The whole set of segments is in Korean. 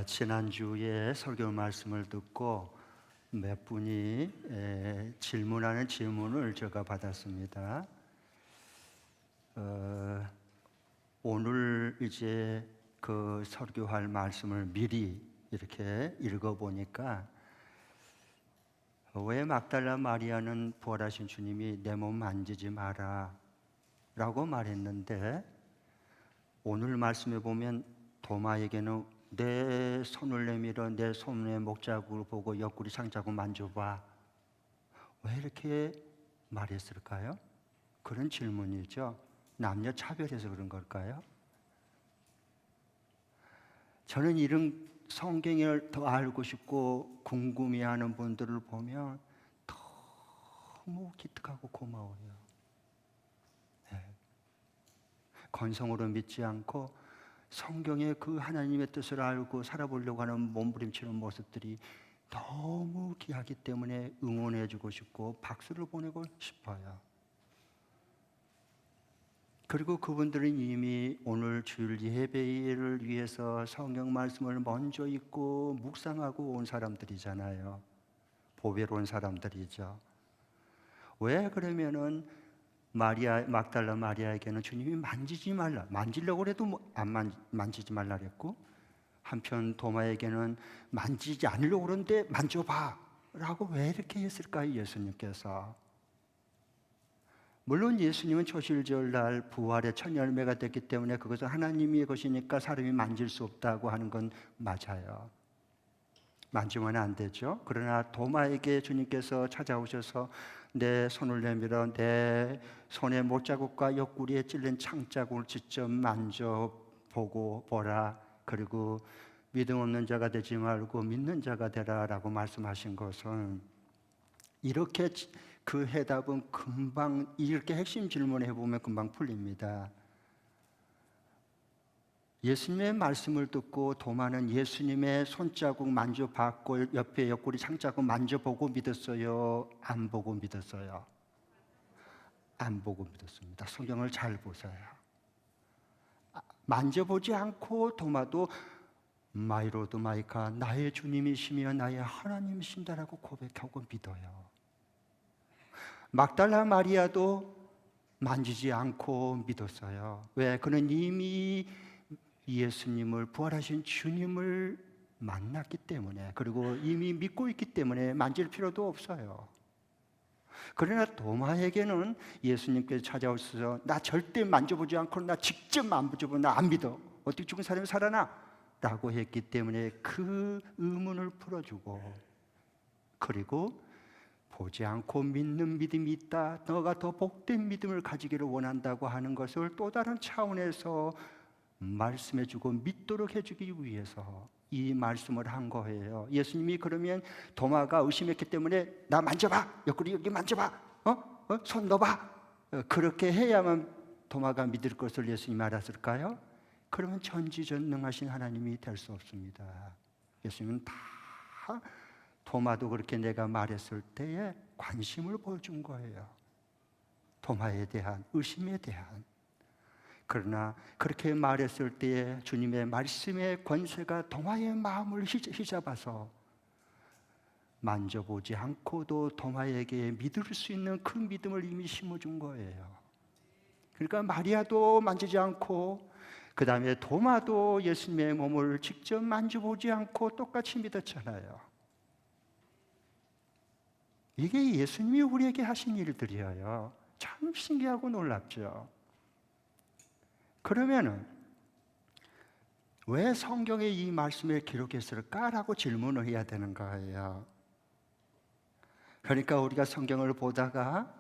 지난주에 설교 말씀을 듣고 몇 분이 질문하는 질문을 제가 받았습니다. 오늘 이제 그 설교할 말씀을 미리 이렇게 읽어보니까 왜 막달라 마리아는 부활하신 주님이 내 몸 만지지 마라 라고 말했는데, 오늘 말씀에 보면 도마에게는 내 손을 내밀어 내 손의 목자국을 보고 옆구리 상자국 만져봐, 왜 이렇게 말했을까요? 그런 질문이죠. 남녀 차별해서 그런 걸까요? 저는 이런 성경을 더 알고 싶고 궁금해하는 분들을 보면 너무 기특하고 고마워요. 건성으로 믿지 않고 성경의 그 하나님의 뜻을 알고 살아보려고 하는 몸부림치는 모습들이 너무 귀하기 때문에 응원해주고 싶고 박수를 보내고 싶어요. 그리고 그분들은 이미 오늘 주일 예배를 위해서 성경 말씀을 먼저 읽고 묵상하고 온 사람들이잖아요. 보배로 온 사람들이죠. 왜 그러면은 막달라 마리아에게는 주님이 만지지 말라, 만지려고 해도 안 만지지 말라 그랬고, 한편 도마에게는 만지지 않으려고 그러는데 만져봐 라고 왜 이렇게 했을까요? 예수님께서. 물론 예수님은 초실절날 부활의 첫 열매가 됐기 때문에 그것은 하나님의 것이니까 사람이 만질 수 없다고 하는 건 맞아요. 만지면 안 되죠. 그러나 도마에게 주님께서 찾아오셔서 내 손을 내밀어 내 손의 못자국과 옆구리에 찔린 창자국을 직접 만져보고 보라. 그리고 믿음 없는 자가 되지 말고 믿는 자가 되라 라고 말씀하신 것은, 이렇게 그 해답은 금방, 이렇게 핵심 질문을 해보면 금방 풀립니다. 예수님의 말씀을 듣고 도마는 예수님의 손자국 만져봤고 옆에 옆구리 창자국 만져보고 믿었어요? 안 보고 믿었어요? 안 보고 믿었습니다. 성경을 잘 보세요. 만져보지 않고 도마도 마이로드 마이카, 나의 주님이시며 나의 하나님이신다라고 고백하고 믿어요. 막달라 마리아도 만지지 않고 믿었어요. 왜? 그는 이미 예수님을, 부활하신 주님을 만났기 때문에, 그리고 이미 믿고 있기 때문에 만질 필요도 없어요. 그러나 도마에게는 예수님께서 찾아오셔서 나 절대 만져보지 않고 나 직접 만져보고 나 안 믿어, 어떻게 죽은 사람이 살아나? 라고 했기 때문에 그 의문을 풀어주고, 그리고 보지 않고 믿는 믿음이 있다, 너가 더 복된 믿음을 가지기를 원한다고 하는 것을 또 다른 차원에서 말씀해주고 믿도록 해주기 위해서 이 말씀을 한 거예요. 예수님이 그러면 도마가 의심했기 때문에 나 만져봐, 옆구리 여기 만져봐, 손 넣어봐, 그렇게 해야만 도마가 믿을 것을 예수님이 알았을까요? 그러면 전지전능하신 하나님이 될 수 없습니다. 예수님은 다 도마도 그렇게 내가 말했을 때에 관심을 보여준 거예요. 도마에 대한, 의심에 대한. 그러나 그렇게 말했을 때에 주님의 말씀의 권세가 도마의 마음을 휘잡아서 만져보지 않고도 도마에게 믿을 수 있는 그 믿음을 이미 심어준 거예요. 그러니까 마리아도 만지지 않고, 그 다음에 도마도 예수님의 몸을 직접 만져보지 않고 똑같이 믿었잖아요. 이게 예수님이 우리에게 하신 일들이에요. 참 신기하고 놀랍죠. 그러면은 왜 성경에 이 말씀을 기록했을까라고 질문을 해야 되는 거예요. 그러니까 우리가 성경을 보다가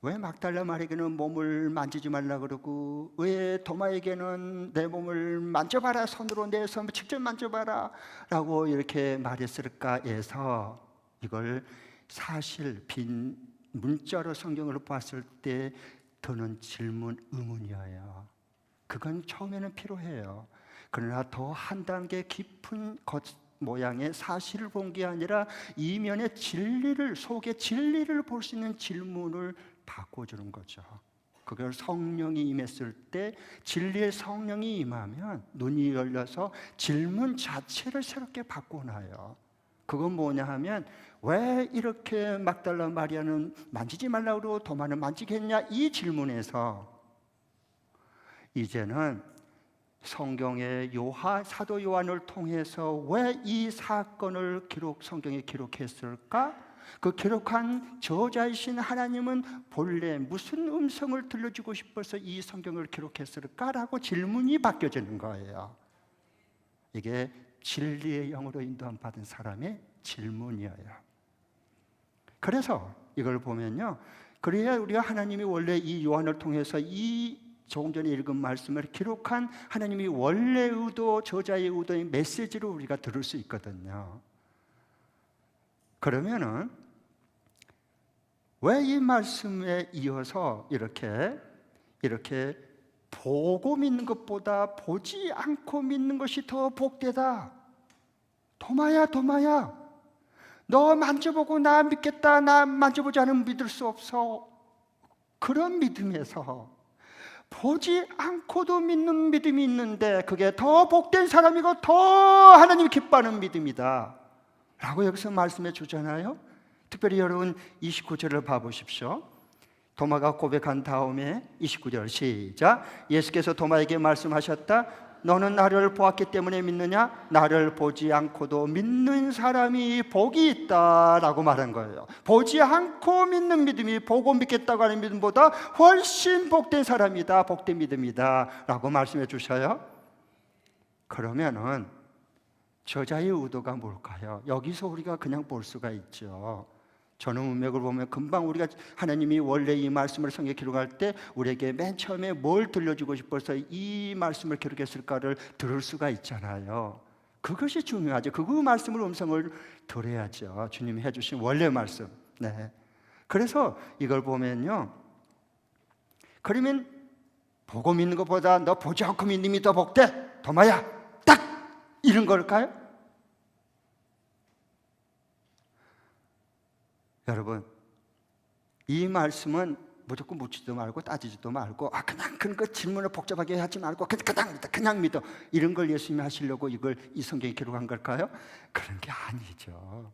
왜 막달라 마리아에게는 몸을 만지지 말라 그러고, 왜 도마에게는 내 몸을 만져봐라, 손으로 내 손을 직접 만져봐라 라고 이렇게 말했을까에서, 이걸 사실 빈 문자로 성경을 봤을 때 드는 질문, 의문이에요. 그건 처음에는 필요해요. 그러나 더 한 단계 깊은 모양의 사실을 본 게 아니라 이면의 진리를, 속의 진리를 볼 수 있는 질문을 바꿔주는 거죠. 그걸 성령이 임했을 때, 진리의 성령이 임하면 눈이 열려서 질문 자체를 새롭게 바꿔놔요. 그건 뭐냐 하면, 왜 이렇게 막달라 마리아는 만지지 말라고 도마는 만지겠냐, 이 질문에서 이제는 성경의 사도 요한을 통해서 왜 이 사건을 성경에 기록했을까? 그 기록한 저자이신 하나님은 본래 무슨 음성을 들려주고 싶어서 이 성경을 기록했을까라고 질문이 바뀌어지는 거예요. 이게 진리의 영으로 인도함 받은 사람의 질문이에요. 그래서 이걸 보면요, 그래야 우리가 하나님이 원래 이 요한을 통해서 이 조금 전에 읽은 말씀을 기록한 하나님이 원래 의도, 저자의 의도의 메시지를 우리가 들을 수 있거든요. 그러면은 왜 이 말씀에 이어서 이렇게 보고 믿는 것보다 보지 않고 믿는 것이 더 복되다. 도마야, 도마야, 너 만져보고 나 믿겠다, 나 만져보지 않으면 믿을 수 없어. 그런 믿음에서 보지 않고도 믿는 믿음이 있는데 그게 더 복된 사람이고 더 하나님이 기뻐하는 믿음이다 라고 여기서 말씀해 주잖아요. 특별히 여러분 29절을 봐보십시오. 도마가 고백한 다음에 29절 시작. 예수께서 도마에게 말씀하셨다. 너는 나를 보았기 때문에 믿느냐? 나를 보지 않고도 믿는 사람이 복이 있다 라고 말한 거예요. 보지 않고 믿는 믿음이 보고 믿겠다고 하는 믿음보다 훨씬 복된 사람이다, 복된 믿음이다 라고 말씀해 주셔요. 그러면은 저자의 의도가 뭘까요? 여기서 우리가 그냥 볼 수가 있죠. 전후 문맥을 보면 금방 우리가 하나님이 원래 이 말씀을 성경에 기록할 때 우리에게 맨 처음에 뭘 들려주고 싶어서 이 말씀을 기록했을까를 들을 수가 있잖아요. 그것이 중요하죠. 그 말씀을 음성을 들어야죠. 주님이 해주신 원래 말씀. 네. 그래서 이걸 보면요, 그러면 보고 믿는 것보다 너 보지 않고 믿는 믿음이 더 복돼, 도마야, 딱 이런 걸까요? 여러분, 이 말씀은 무조건 묻지도 말고 따지지도 말고 그냥 그런 거 질문을 복잡하게 하지 말고 그냥 믿어, 이런 걸 예수님이 하시려고 이 성경에 기록한 걸까요? 그런 게 아니죠.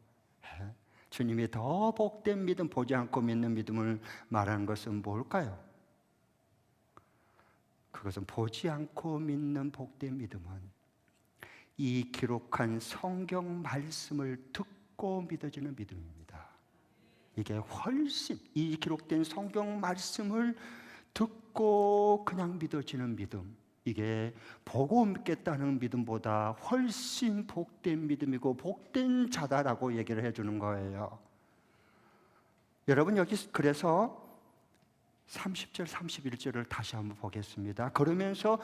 주님이 더 복된 믿음, 보지 않고 믿는 믿음을 말하는 것은 뭘까요? 그것은 보지 않고 믿는 복된 믿음은 이 기록한 성경 말씀을 듣고 믿어지는 믿음입니다. 이게 훨씬, 이 기록된 성경 말씀을 듣고 그냥 믿어지는 믿음, 이게 보고 믿겠다는 믿음보다 훨씬 복된 믿음이고 복된 자다라고 얘기를 해주는 거예요. 여러분, 여기 그래서 30절 31절을 다시 한번 보겠습니다. 그러면서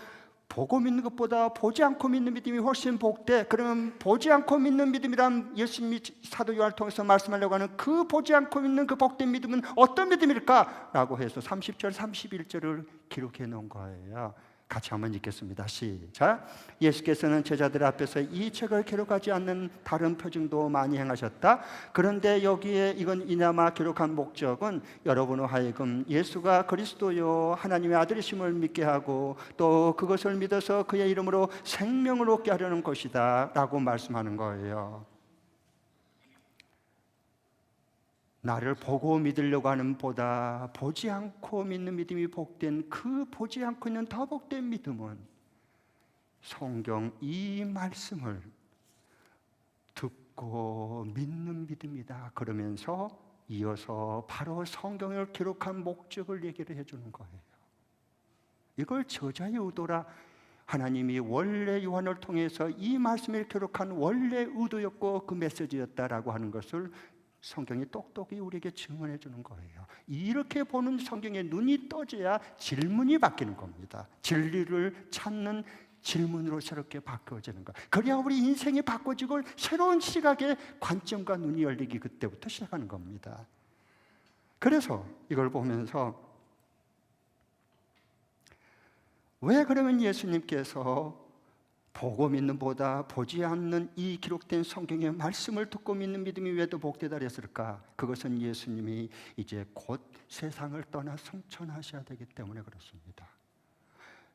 보고 믿는 것보다 보지 않고 믿는 믿음이 훨씬 복돼. 그러면 보지 않고 믿는 믿음이란 예수님이 사도 요한을 통해서 말씀하려고 하는 그 보지 않고 믿는 그 복된 믿음은 어떤 믿음일까? 라고 해서 30절 31절을 기록해 놓은 거예요. 같이 한번 읽겠습니다. 시작. 예수께서는 제자들 앞에서 이 책을 기록하지 않는 다른 표징도 많이 행하셨다. 그런데 여기에 이건 이나마 기록한 목적은 여러분의 하여금 예수가 그리스도요 하나님의 아들이심을 믿게 하고 또 그것을 믿어서 그의 이름으로 생명을 얻게 하려는 것이다 라고 말씀하는 거예요. 나를 보고 믿으려고 하는 보다 보지 않고 믿는 믿음이 복된, 그 보지 않고 있는 더 복된 믿음은 성경 이 말씀을 듣고 믿는 믿음이다. 그러면서 이어서 바로 성경을 기록한 목적을 얘기를 해주는 거예요. 이걸 저자의 의도라, 하나님이 원래 요한을 통해서 이 말씀을 기록한 원래 의도였고 그 메시지였다라고 하는 것을 성경이 똑똑히 우리에게 증언해 주는 거예요. 이렇게 보는 성경에 눈이 떠져야 질문이 바뀌는 겁니다. 진리를 찾는 질문으로 새롭게 바꿔지는 거. 그래야 우리 인생이 바꿔지고 새로운 시각의 관점과 눈이 열리기 그때부터 시작하는 겁니다. 그래서 이걸 보면서 왜 그러면 예수님께서 보고 믿는 보다 보지 않는 이 기록된 성경의 말씀을 듣고 믿는 믿음이 왜 더 복되다 그랬을까? 그것은 예수님이 이제 곧 세상을 떠나 승천하셔야 되기 때문에 그렇습니다.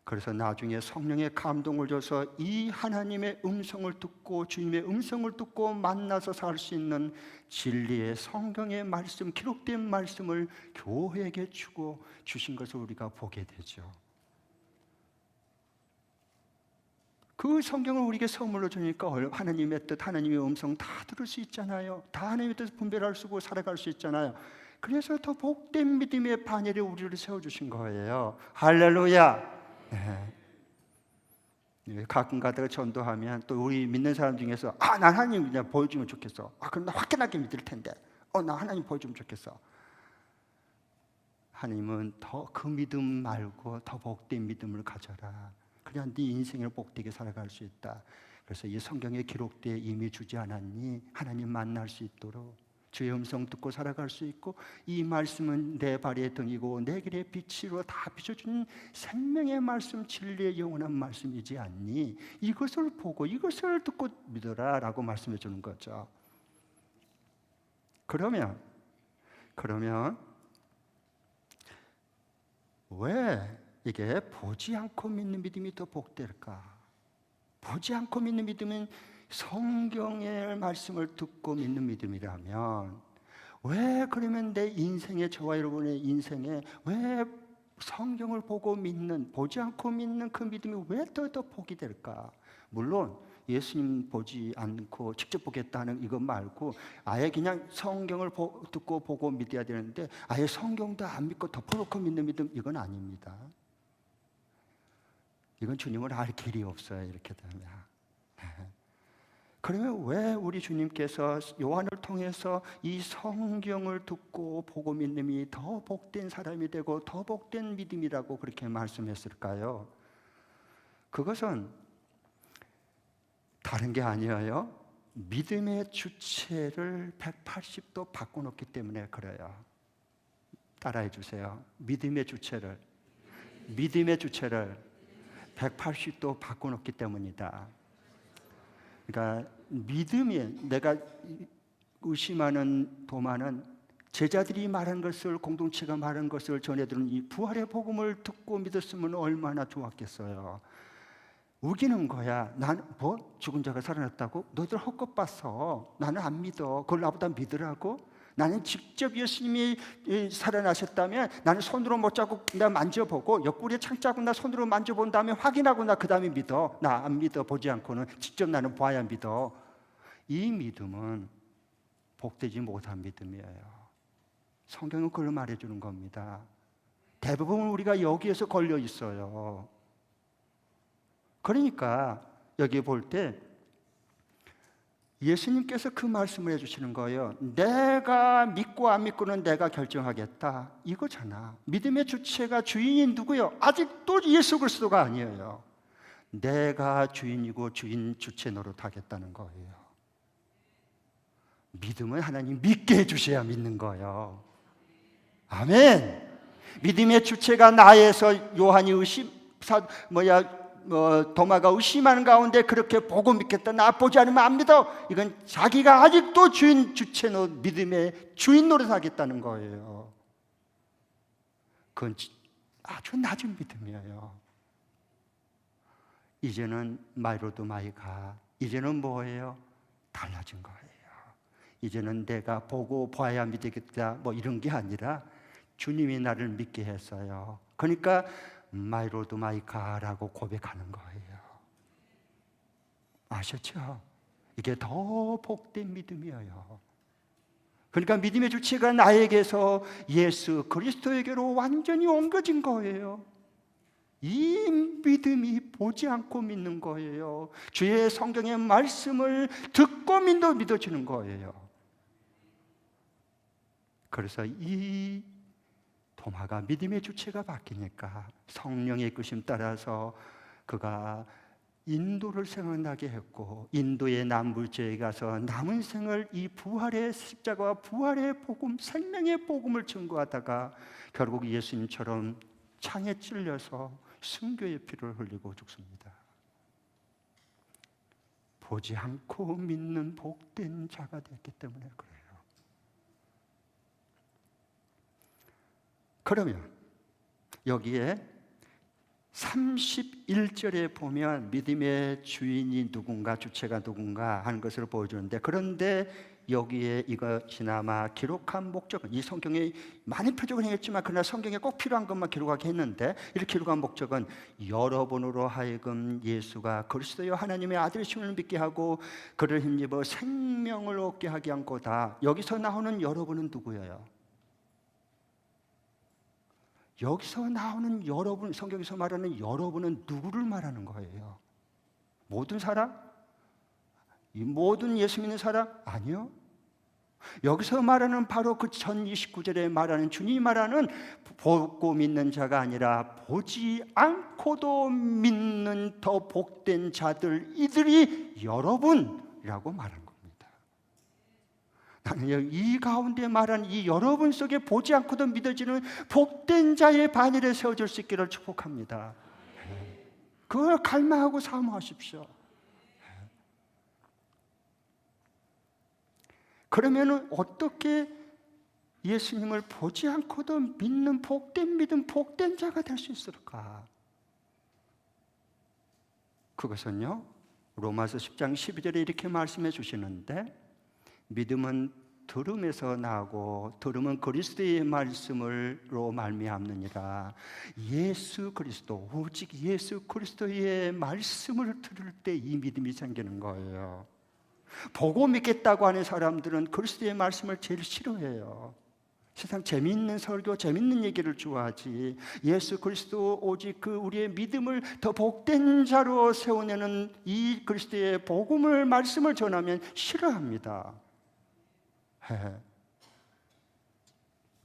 그래서 나중에 성령의 감동을 줘서 이 하나님의 음성을 듣고 주님의 음성을 듣고 만나서 살 수 있는 진리의 성경의 말씀, 기록된 말씀을 교회에게 주신 것을 우리가 보게 되죠. 그 성경을 우리에게 선물로 주니까 하나님의 뜻, 하나님의 음성 다 들을 수 있잖아요. 다 하나님의 뜻을 분별할 수 있고 살아갈 수 있잖아요. 그래서 더 복된 믿음의 반열에 우리를 세워주신 거예요. 할렐루야. 네. 가끔 가다가 전도하면 또 우리 믿는 사람 중에서 난 하나님 그냥 보여주면 좋겠어. 그럼 나 화끈하게 믿을 텐데. 나 하나님 보여주면 좋겠어. 하나님은 더 그 믿음 말고 더 복된 믿음을 가져라. 그냥 네 인생을 복되게 살아갈 수 있다. 그래서 이 성경에 기록되어 이미 주지 않았니? 하나님 만날 수 있도록 주의 음성 듣고 살아갈 수 있고, 이 말씀은 내 발의 등이고 내 길의 빛으로 다 비춰주는 생명의 말씀, 진리의 영원한 말씀이지 않니? 이것을 보고 이것을 듣고 믿어라 라고 말씀해 주는 거죠. 그러면 왜 이게 보지 않고 믿는 믿음이 더 복될까? 보지 않고 믿는 믿음은 성경의 말씀을 듣고 믿는 믿음이라면, 왜 그러면 내 인생에, 저와 여러분의 인생에 왜 성경을 보고 믿는, 보지 않고 믿는 그 믿음이 왜 더 복이 될까? 물론 예수님 보지 않고 직접 보겠다는 이것 말고 아예 그냥 성경을 듣고 보고 믿어야 되는데 아예 성경도 안 믿고 덮어놓고 믿는 믿음, 이건 아닙니다. 이건 주님을 알 길이 없어요. 이렇게 되면. 그러면 왜 우리 주님께서 요한을 통해서 이 성경을 듣고 보고 믿는 믿음이 더 복된 사람이 되고 더 복된 믿음이라고 그렇게 말씀했을까요? 그것은 다른 게 아니에요. 믿음의 주체를 180도 바꿔놓기 때문에 그래요. 따라해 주세요. 믿음의 주체를 180도 바꿔놓기 때문이다. 그러니까 믿음이, 내가 의심하는 도마는 제자들이 말한 것을, 공동체가 말한 것을 전해들은 이 부활의 복음을 듣고 믿었으면 얼마나 좋았겠어요. 우기는 거야. 난 죽은 자가 살아났다고? 너희들 헛것 봤어. 나는 안 믿어. 그걸 나보다 믿으라고? 나는 직접 예수님이 살아나셨다면 나는 손으로 못 잡고 나 만져보고 옆구리에 창 짜고 나 손으로 만져본 다음에 확인하고 나 그 다음에 믿어. 나 안 믿어. 보지 않고는. 직접 나는 봐야 믿어. 이 믿음은 복되지 못한 믿음이에요. 성경은 그걸 말해주는 겁니다. 대부분 우리가 여기에서 걸려 있어요. 그러니까 여기 볼 때 예수님께서 그 말씀을 해주시는 거예요. 내가 믿고 안 믿고는 내가 결정하겠다, 이거잖아. 믿음의 주체가, 주인이 누구요? 아직도 예수 그리스도가 아니에요. 내가 주인이고 주인 주체 노릇하겠다는 거예요. 믿음은 하나님 믿게 해주셔야 믿는 거예요. 아멘. 믿음의 주체가 나에서 요한이 도마가 의심하는 가운데 그렇게 보고 믿겠다, 나 보지 않으면 안 믿어, 이건 자기가 아직도 주체 믿음의 주인 노릇하겠다는 거예요. 그건 아주 낮은 믿음이에요. 이제는 마이로도 마이가, 이제는 뭐예요? 달라진 거예요. 이제는 내가 보고 봐야 믿겠다 이런 게 아니라 주님이 나를 믿게 했어요. 그러니까 마이로드 마이가라고 고백하는 거예요. 아셨죠? 이게 더 복된 믿음이에요. 그러니까 믿음의 주체가 나에게서 예수 그리스도에게로 완전히 옮겨진 거예요. 이 믿음이 보지 않고 믿는 거예요. 주의 성경의 말씀을 듣고 믿어지는 거예요. 그래서 이 도마가 믿음의 주체가 바뀌니까 성령의 이끄심 따라서 그가 인도를 생각나게 했고, 인도의 남부지에 가서 남은 생을 이 부활의 십자가와 부활의 복음, 생명의 복음을 증거하다가 결국 예수님처럼 창에 찔려서 순교의 피를 흘리고 죽습니다. 보지 않고 믿는 복된 자가 됐기 때문에 그래요. 그러면 여기에 31절에 보면 믿음의 주인이 누군가, 주체가 누군가 하는 것을 보여주는데, 그런데 여기에 이것이나마 기록한 목적은, 이 성경에 많은 표적을 행했지만 그러나 성경에 꼭 필요한 것만 기록하게 했는데, 이렇게 기록한 목적은 여러분으로 하여금 예수가 그리스도여 하나님의 아들이심을 믿게 하고 그를 힘입어 생명을 얻게 하게 한 거다. 여기서 나오는 여러분은 누구예요? 여기서 나오는 여러분, 성경에서 말하는 여러분은 누구를 말하는 거예요? 모든 사람? 이 모든 예수 믿는 사람? 아니요. 여기서 말하는 바로 그 전 29절에 말하는, 주님이 말하는 보고 믿는 자가 아니라 보지 않고도 믿는 더 복된 자들, 이들이 여러분이라고 말한 겁니다. 나는 이 가운데 말한 이 여러분 속에 보지 않고도 믿어지는 복된 자의 반열에 세워질 수 있기를 축복합니다. 그걸 갈망하고 사모하십시오. 그러면 어떻게 예수님을 보지 않고도 믿는 복된 믿음, 복된 자가 될 수 있을까? 그것은요, 로마서 10장 12절에 이렇게 말씀해 주시는데, 믿음은 들음에서 나고 들음은 그리스도의 말씀으로 말미암느니라. 예수 그리스도, 오직 예수 그리스도의 말씀을 들을 때 이 믿음이 생기는 거예요. 보고 믿겠다고 하는 사람들은 그리스도의 말씀을 제일 싫어해요. 세상 재미있는 설교, 재미있는 얘기를 좋아하지, 예수 그리스도 오직 그 우리의 믿음을 더 복된 자로 세우내는 이 그리스도의 복음을, 말씀을 전하면 싫어합니다.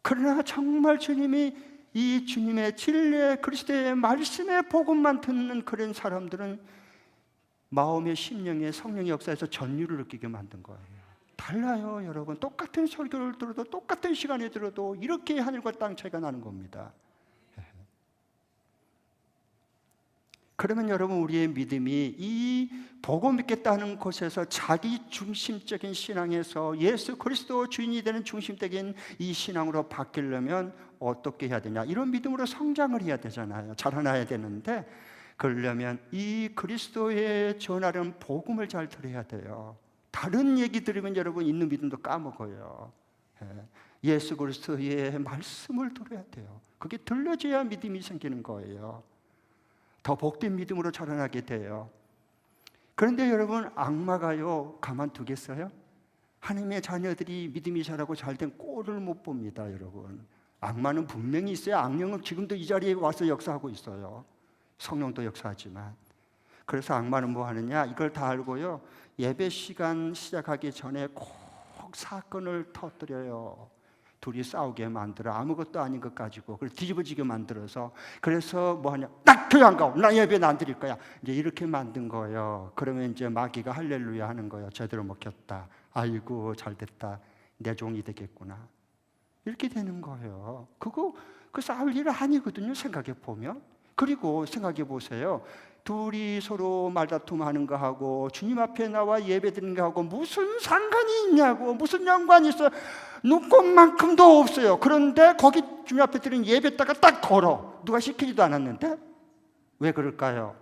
그러나 정말 주님이 이 주님의 진리의 그리스도의 말씀의 복음만 듣는 그런 사람들은 마음의 심령의 성령의 역사에서 전율을 느끼게 만든 거예요. 달라요, 여러분. 똑같은 설교를 들어도, 똑같은 시간에 들어도 이렇게 하늘과 땅 차이가 나는 겁니다. 그러면 여러분, 우리의 믿음이 이 보고 믿겠다는 곳에서 자기 중심적인 신앙에서 예수 그리스도 주인이 되는 중심적인 이 신앙으로 바뀌려면 어떻게 해야 되냐? 이런 믿음으로 성장을 해야 되잖아요. 자라나야 되는데, 그러려면 이 그리스도의 전하는 복음을 잘 들어야 돼요. 다른 얘기 들으면 여러분 있는 믿음도 까먹어요. 예수 그리스도의 말씀을 들어야 돼요. 그게 들려줘야 믿음이 생기는 거예요. 더 복된 믿음으로 자라나게 돼요. 그런데 여러분, 악마가요 가만두겠어요? 하나님의 자녀들이 믿음이 자라고 잘된 꼴을 못 봅니다. 여러분, 악마는 분명히 있어요. 악령은 지금도 이 자리에 와서 역사하고 있어요. 성령도 역사하지만. 그래서 악마는 뭐 하느냐, 이걸 다 알고요, 예배 시간 시작하기 전에 꼭 사건을 터뜨려요. 둘이 싸우게 만들어, 아무것도 아닌 것 가지고 그걸 뒤집어지게 만들어서, 그래서 뭐 하냐, 딱 교회 안 가고 나 예배 안 드릴 거야, 이제 이렇게 만든 거예요. 그러면 이제 마귀가 할렐루야 하는 거예요. 제대로 먹혔다, 아이고 잘됐다, 내 종이 되겠구나, 이렇게 되는 거예요. 그 싸울 일은 아니거든요, 생각해 보면. 그리고 생각해 보세요. 둘이 서로 말다툼하는 거 하고 주님 앞에 나와 예배 드리는 거 하고 무슨 상관이 있냐고, 무슨 연관이 있어? 눈꼽만큼도 없어요. 그런데 거기 주님 앞에 드리는 예배다가 딱 걸어. 누가 시키지도 않았는데? 왜 그럴까요?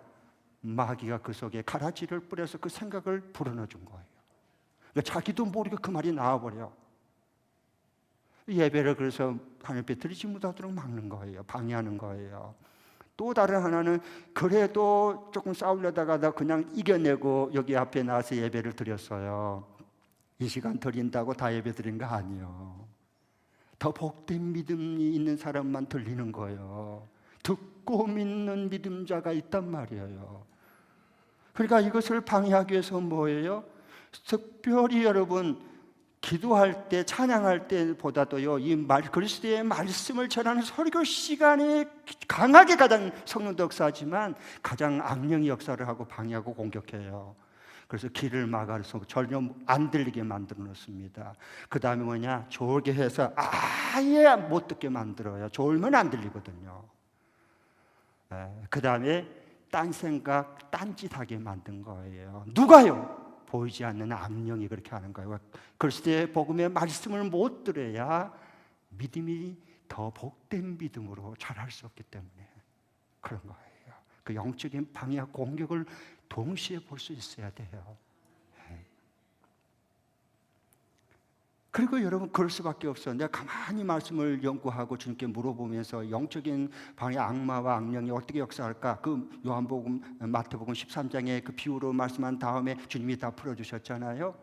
마귀가 그 속에 가라지를 뿌려서 그 생각을 불어넣어 준 거예요. 그러니까 자기도 모르게 그 말이 나와버려. 예배를 그래서 하나님 앞에 드리지 못하도록 막는 거예요. 방해하는 거예요. 또 다른 하나는, 그래도 조금 싸우려다가 나 그냥 이겨내고 여기 앞에 나와서 예배를 드렸어요. 이 시간 드린다고 다 예배 드린 거 아니에요. 더 복된 믿음이 있는 사람만 들리는 거예요. 듣고 믿는 믿음자가 있단 말이에요. 그러니까 이것을 방해하기 위해서 뭐예요? 특별히 여러분, 기도할 때, 찬양할 때보다도요, 그리스도의 말씀을 전하는 설교 시간에 강하게 가장 성령도 역사하지만 가장 악령이 역사를 하고 방해하고 공격해요. 그래서 길을 막아서 전혀 안 들리게 만들어 놓습니다. 그 다음에 뭐냐, 졸게 해서 아예 못 듣게 만들어요. 졸면 안 들리거든요. 그 다음에 딴 생각, 딴짓하게 만든 거예요. 누가요? 보이지 않는 악령이 그렇게 하는 거예요. 그랬을 때 복음의 말씀을 못 들어야 믿음이 더 복된 믿음으로 자랄 수 없기 때문에 그런 거예요. 그 영적인 방해와 공격을 동시에 볼 수 있어야 돼요. 그리고 여러분 그럴 수밖에 없어요. 내가 가만히 말씀을 연구하고 주님께 물어보면서 영적인 방해 악마와 악령이 어떻게 역사할까? 그 요한복음 마태복음 13장에 그 비유로 말씀한 다음에 주님이 다 풀어주셨잖아요.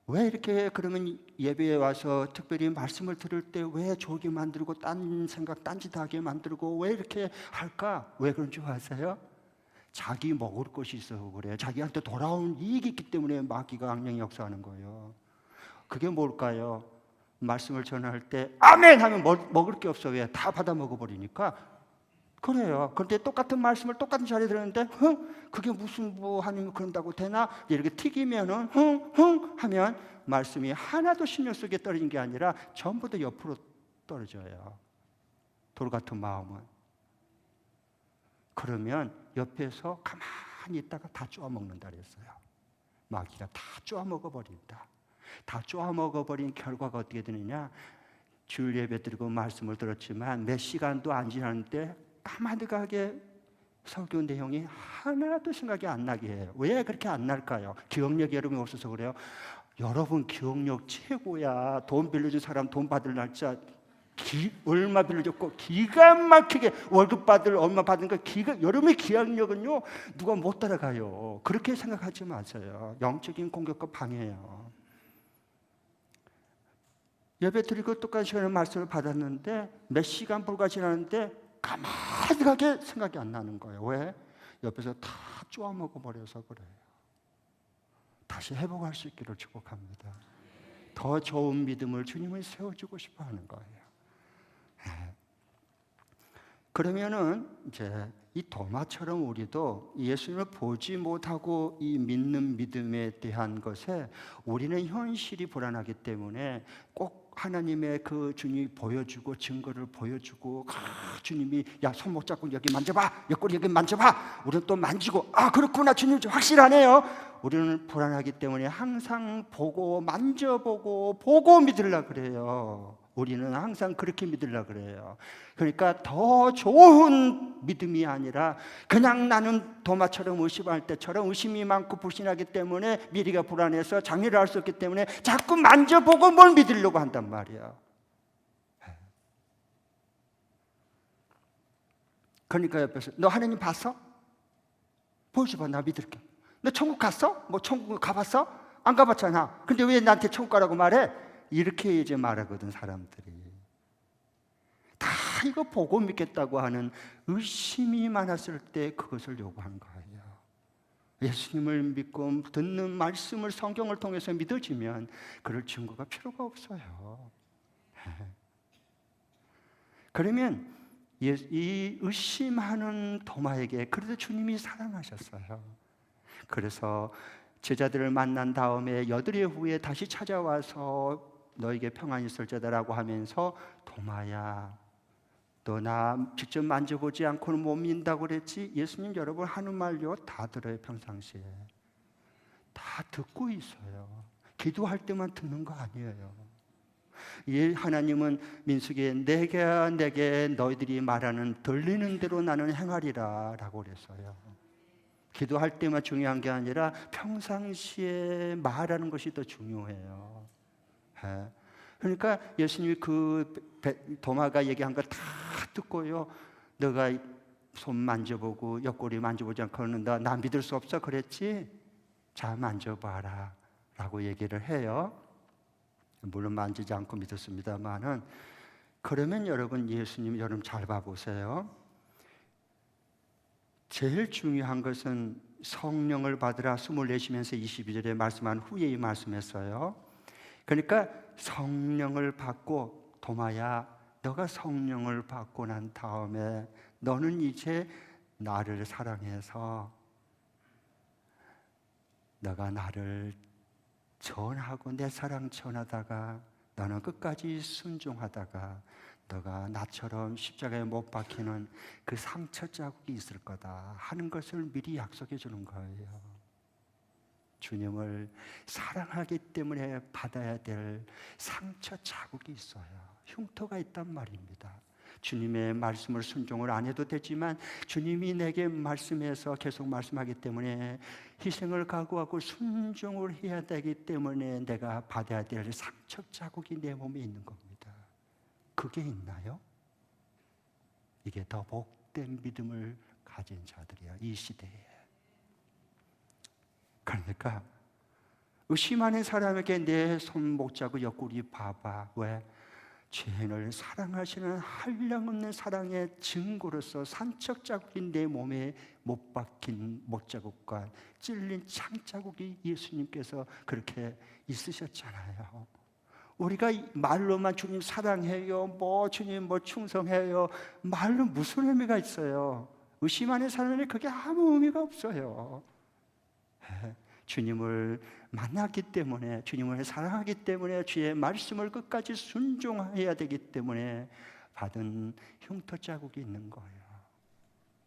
왜 이렇게 그러면 예배에 와서 특별히 말씀을 들을 때 왜 졸게 만들고 딴 생각 딴짓하게 만들고 왜 이렇게 할까? 왜 그런 줄 아세요? 자기 먹을 것이 있어서 그래요. 자기한테 돌아온 이익이 있기 때문에 마귀가 악령이 역사하는 거예요. 그게 뭘까요? 말씀을 전할 때 아멘 하면 먹을 게 없어. 왜? 다 받아 먹어버리니까 그래요. 그런데 똑같은 말씀을 똑같은 자리에 들었는데 그게 무슨 뭐 하나님 그런다고 되나? 이렇게 튀기면은 하면 말씀이 하나도 신경 쓰게 떨어진 게 아니라 전부 다 옆으로 떨어져요. 돌 같은 마음은. 그러면 옆에서 가만히 있다가 다 쪼아 먹는다 그랬어요. 마귀가 다 쪼아 먹어버린다. 다 쪼아 먹어버린 결과가 어떻게 되느냐? 주일 예배 드리고 말씀을 들었지만 몇 시간도 안 지났는데 까마득하게 설교 내용이 하나도 생각이 안 나게 해요. 왜 그렇게 안 날까요? 기억력이 여러분이 없어서 그래요. 여러분 기억력 최고야. 돈 빌려준 사람 돈 받을 날짜 얼마 빌려줬고 기가 막히게 월급 받을 얼마 받은 거 여러분의 기억력은요 누가 못 따라가요. 그렇게 생각하지 마세요. 영적인 공격과 방해예요. 예배 드리고 똑같이 시간에 말씀을 받았는데 몇 시간 불과 지났는데 가만하게 생각이 안 나는 거예요. 왜? 옆에서 다 쪼아 먹어버려서 그래요. 다시 회복할 수 있기를 축복합니다. 더 좋은 믿음을 주님은 세워주고 싶어 하는 거예요. 그러면은 이제 이 도마처럼 우리도 예수님을 보지 못하고 이 믿는 믿음에 대한 것에 우리는 현실이 불안하기 때문에 꼭 하나님의 그 주님이 보여주고 증거를 보여주고 주님이 야 손목 잡고 여기 만져봐 옆구리 여기 만져봐 우리는 또 만지고 그렇구나 주님 확실하네요. 우리는 불안하기 때문에 항상 보고 만져보고 보고 믿으려고 그래요. 우리는 항상 그렇게 믿으려고 그래요. 그러니까 더 좋은 믿음이 아니라 그냥 나는 도마처럼 의심할 때처럼 의심이 많고 불신하기 때문에 미래가 불안해서 장래를 알 수 없기 때문에 자꾸 만져보고 뭘 믿으려고 한단 말이야. 그러니까 옆에서 너 하나님 봤어? 보여줘봐 나 믿을게. 너 천국 갔어? 뭐 천국 가봤어? 안 가봤잖아. 근데 왜 나한테 천국 가라고 말해? 이렇게 이제 말하거든 사람들이. 다 이거 보고 믿겠다고 하는 의심이 많았을 때 그것을 요구한 거예요. 예수님을 믿고 듣는 말씀을 성경을 통해서 믿어지면 그럴 증거가 필요가 없어요. 그러면 이 의심하는 도마에게 그래도 주님이 사랑하셨어요. 그래서 제자들을 만난 다음에 여드레 후에 다시 찾아와서 너에게 평안이 있을지어다라고 하면서 도마야 너 나 직접 만져보지 않고는 못 믿는다고 그랬지? 예수님 여러분 하는 말요 다 들어요. 평상시에 다 듣고 있어요. 기도할 때만 듣는 거 아니에요. 하나님은 민수기에 내게 너희들이 말하는 들리는 대로 나는 행하리라 라고 그랬어요. 기도할 때만 중요한 게 아니라 평상시에 말하는 것이 더 중요해요. 그러니까 예수님이 도마가 얘기한 거 다 듣고요. 너가 손 만져보고 옆구리 만져보지 않고는 나 믿을 수 없어 그랬지? 자 만져봐라 라고 얘기를 해요. 물론 만지지 않고 믿었습니다만은 그러면 여러분 예수님 여러분 잘 봐보세요. 제일 중요한 것은 성령을 받으라 숨을 내쉬면서 22절에 말씀한 후에 이 말씀했어요. 그러니까 성령을 받고 도마야 너가 성령을 받고 난 다음에 너는 이제 나를 사랑해서 너가 나를 전하고 내 사랑 전하다가 너는 끝까지 순종하다가 너가 나처럼 십자가에 못 박히는 그 상처 자국이 있을 거다 하는 것을 미리 약속해 주는 거예요. 주님을 사랑하기 때문에 받아야 될 상처 자국이 있어요. 흉터가 있단 말입니다. 주님의 말씀을 순종을 안 해도 되지만 주님이 내게 말씀해서 계속 말씀하기 때문에 희생을 각오하고 순종을 해야 되기 때문에 내가 받아야 될 상처 자국이 내 몸에 있는 겁니다. 그게 있나요? 이게 더 복된 믿음을 가진 자들이야, 이 시대에. 그러니까 의심하는 사람에게 내 손목 자국 옆구리 봐봐. 왜? 죄인을 사랑하시는 한량없는 사랑의 증거로서 산적 자국이 내 몸에 못 박힌 못자국과 찔린 창자국이 예수님께서 그렇게 있으셨잖아요. 우리가 말로만 주님 사랑해요, 주님 충성해요, 말로 무슨 의미가 있어요? 의심하는 사람에게 그게 아무 의미가 없어요. 주님을 만났기 때문에, 주님을 사랑하기 때문에, 주의 말씀을 끝까지 순종해야 되기 때문에 받은 흉터 자국이 있는 거예요.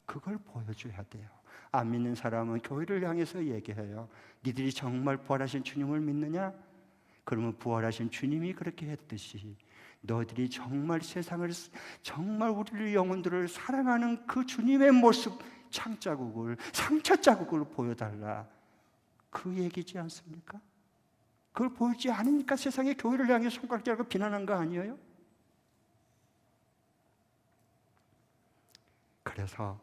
그걸 보여줘야 돼요. 안 믿는 사람은 교회를 향해서 얘기해요. 니들이 정말 부활하신 주님을 믿느냐? 그러면 부활하신 주님이 그렇게 했듯이 너희들이 정말 세상을, 정말 우리를, 영혼들을 사랑하는 그 주님의 모습, 창자국을, 상처 자국을 보여달라. 그 얘기지 않습니까? 그걸 보이지 않으니까 세상의 교회를 향해 손가락질하고 비난한 거 아니에요? 그래서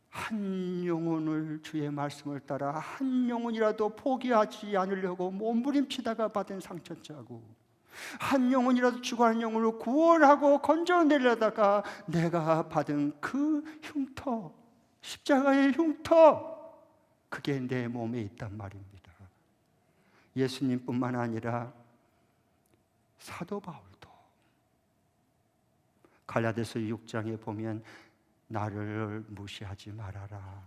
한 영혼을, 주의 말씀을 따라 한 영혼이라도 포기하지 않으려고 몸부림치다가 받은 상처 자국, 한 영혼이라도 죽어가는 영혼을 구원하고 건져내려다가 내가 받은 그 흉터, 십자가의 흉터, 그게 내 몸에 있단 말입니다. 예수님뿐만 아니라 사도 바울도 갈라디아서 6장에 보면 나를 무시하지 말아라,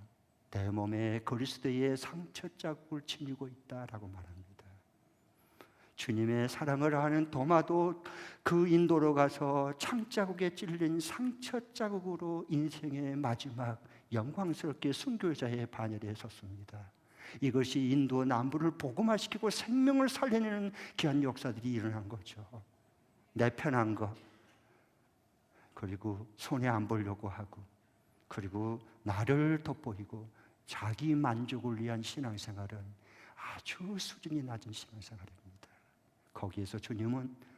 내 몸에 그리스도의 상처 자국을 지니고 있다라고 말합니다. 주님의 사랑을 아는 도마도 그 인도로 가서 창자국에 찔린 상처 자국으로 인생의 마지막 영광스럽게 순교자의 반열에 섰습니다. 이것이 인도 남부를 복음화시키고 생명을 살려내는 귀한 역사들이 일어난 거죠. 내 편한 것, 그리고 손해 안 보려고 하고, 그리고 나를 돋보이고 자기 만족을 위한 신앙생활은 아주 수준이 낮은 신앙생활입니다. 거기에서 주님은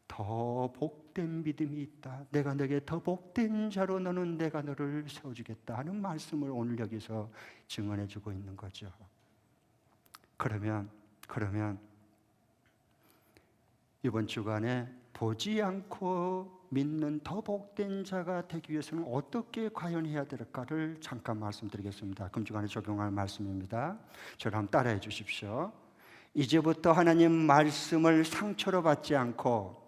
더 복된 믿음이 있다, 내가 너에게 더 복된 자로 너는 내가 너를 세워주겠다 하는 말씀을 오늘 여기서 증언해 주고 있는 거죠. 그러면 이번 주간에 보지 않고 믿는 더 복된 자가 되기 위해서는 어떻게 과연 해야 될까를 잠깐 말씀드리겠습니다. 금주간에 적용할 말씀입니다. 저를 한번 따라해 주십시오. 이제부터 하나님 말씀을 상처로 받지 않고,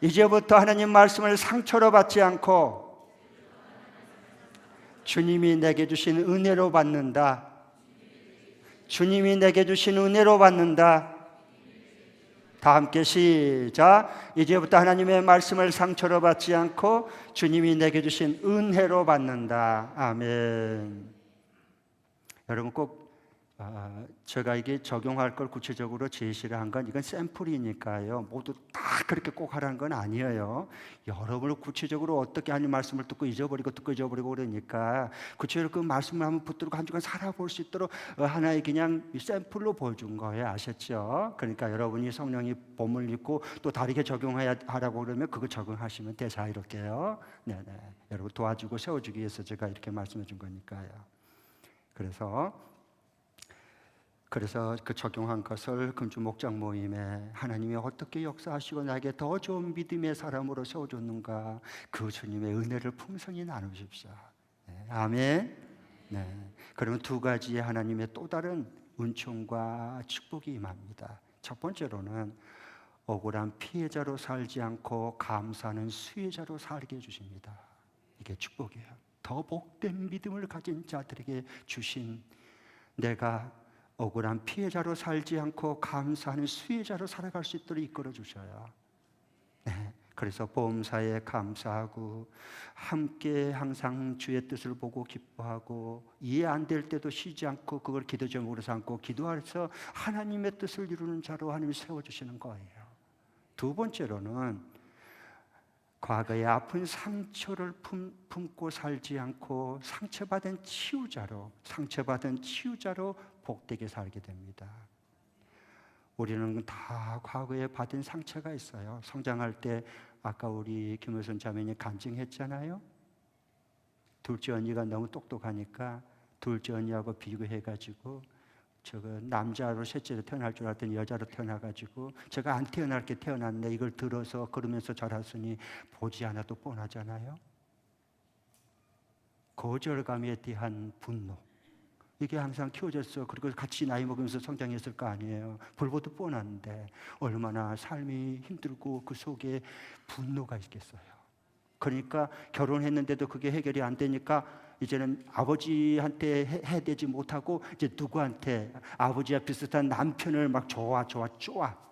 이제부터 하나님 말씀을 상처로 받지 않고 주님이 내게 주신 은혜로 받는다. 주님이 내게 주신 은혜로 받는다. 다 함께 시작. 이제부터 하나님의 말씀을 상처로 받지 않고 주님이 내게 주신 은혜로 받는다. 아멘. 여러분 꼭 제가 이게 적용할 걸 구체적으로 제시를 한 건 이건 샘플이니까요. 모두 다 그렇게 꼭 하라는 건 아니에요. 여러분을 구체적으로 어떻게 하나님 말씀을 듣고 잊어버리고 그러니까 구체적으로 그 말씀을 한번 붙들고 한 주간 살아볼 수 있도록 하나의 그냥 샘플로 보여준 거예요. 아셨죠? 그러니까 여러분이 성령이 봄을 입고 또 다르게 적용하라고 그러면 그거 적용하시면 돼. 자, 이렇게요. 네네. 여러분 도와주고 세워주기 위해서 제가 이렇게 말씀해 준 거니까요. 그래서 그 적용한 것을 금주 목장 모임에 하나님이 어떻게 역사하시고 나에게 더 좋은 믿음의 사람으로 세워줬는가, 그 주님의 은혜를 풍성히 나누십시오. 네, 아멘. 네. 그러면 두 가지의 하나님의 또 다른 은총과 축복이 임합니다. 첫 번째로는 억울한 피해자로 살지 않고 감사하는 수혜자로 살게 해주십니다. 이게 축복이에요. 더 복된 믿음을 가진 자들에게 주신, 내가 억울한 피해자로 살지 않고 감사하는 수혜자로 살아갈 수 있도록 이끌어 주셔요. 네. 그래서 보험사에 감사하고 함께 항상 주의 뜻을 보고 기뻐하고 이해 안 될 때도 쉬지 않고 그걸 기도 제목으로 삼고 기도해서 하나님의 뜻을 이루는 자로 하나님이 세워주시는 거예요. 두 번째로는 과거의 아픈 상처를 품고 살지 않고 상처받은 치유자로 복되게 살게 됩니다. 우리는 다 과거에 받은 상처가 있어요. 성장할 때 아까 우리 김효선 자매님 간증했잖아요. 둘째 언니가 너무 똑똑하니까 둘째 언니하고 비교해가지고 저거 남자로 셋째로 태어날 줄 알았더니 여자로 태어나가지고 제가 안 태어날게 태어났네 이걸 들어서 그러면서 자랐으니 보지 않아도 뻔하잖아요. 거절감에 대한 분노, 이게 항상 키워졌어. 그리고 같이 나이 먹으면서 성장했을 거 아니에요. 불보듯 뻔한데 얼마나 삶이 힘들고 그 속에 분노가 있겠어요. 그러니까 결혼했는데도 그게 해결이 안 되니까 이제는 아버지한테 해대지 못하고 이제 누구한테 아버지와 비슷한 남편을 막 쪼아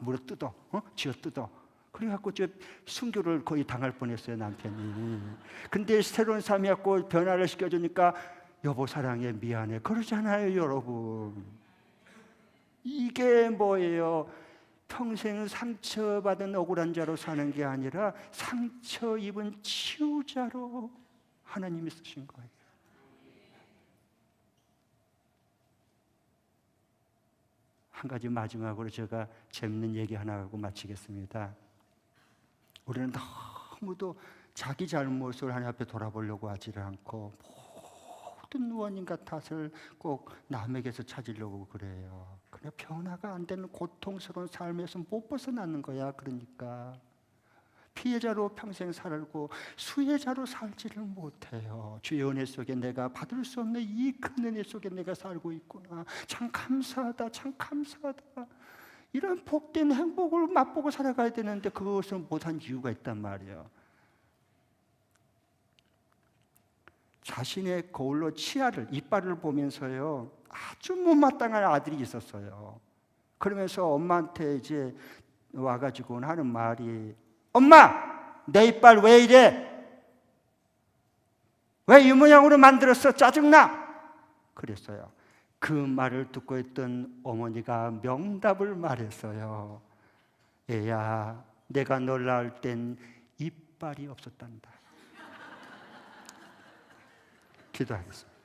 물어 뜯어, 쥐어 뜯어. 그래갖고 저 순교를 거의 당할 뻔했어요, 남편이. 근데 새로운 삶이었고 변화를 시켜주니까 여보 사랑해 미안해 그러잖아요, 여러분. 이게 뭐예요? 평생 상처받은 억울한 자로 사는 게 아니라 상처 입은 치유자로 하나님이 쓰신 거예요. 한 가지 마지막으로 제가 재밌는 얘기 하나 하고 마치겠습니다. 우리는 너무도 자기 잘못을 하나님 앞에 돌아보려고 하지를 않고 모든 원인과 탓을 꼭 남에게서 찾으려고 그래요. 그냥 변화가 안 되는 고통스러운 삶에서 못 벗어나는 거야. 그러니까 피해자로 평생 살고 수혜자로 살지를 못해요. 주의 은혜 속에 내가 받을 수 없는 이 큰 은혜 속에 내가 살고 있구나. 참 감사하다. 참 감사하다. 이런 복된 행복을 맛보고 살아가야 되는데 그것을 못한 이유가 있단 말이에요. 자신의 거울로 이빨을 보면서요, 아주 못마땅한 아들이 있었어요. 그러면서 엄마한테 이제 와가지고 하는 말이, 엄마! 내 이빨 왜 이래? 왜 이 모양으로 만들었어? 짜증나! 그랬어요. 그 말을 듣고 있던 어머니가 명답을 말했어요. 애야, 내가 널 낳을 땐 이빨이 없었단다. 기도하겠습니다.